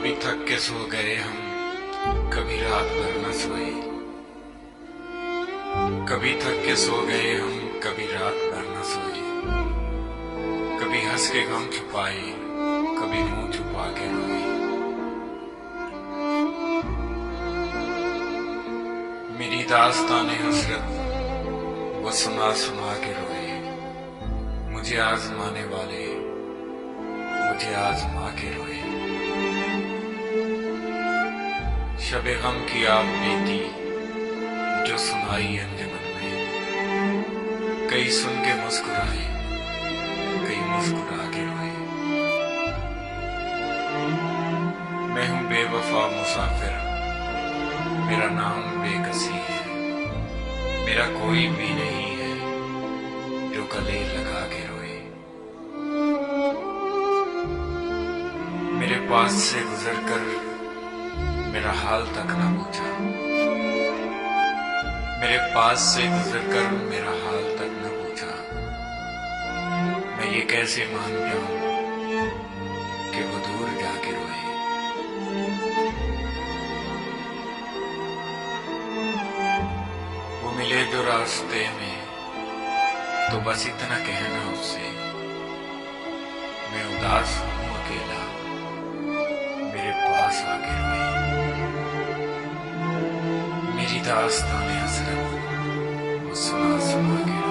कभी थक के सो गए हम, कभी रात भर न सोए। कभी थक के सो गए हम, कभी रात भर न सोए। कभी हंस के गम छुपाए, कभी मुंह छुपा के रोए। मेरी दास्ताने हसरत वो सुना सुना के रोए। मुझे आजमाने वाले मुझे आजमा के रोए। शबे गम की आप बीती जो सुनाई अंजुमन में। कई सुन के मुस्कुराए, कई मुस्कुरा के रोए। मैं हूं बेवफा मुसाफिर, मेरा नाम बेकसी है। मेरा कोई भी नहीं है जो गले लगा के रोए। मेरे पास से गुजर कर मेरा हाल तक न पूछा। मेरे पास से गुजर कर मेरा हाल तक न पूछा। मैं ये कैसे मान जाऊं कि वो दूर जाके रोए। वो मिले जो रास्ते में तो बस इतना कहना उससे, मैं उदास हूं अकेला, मेरे पास आके रोए। मेरी दास्ताने हसरत वो सुना सुना के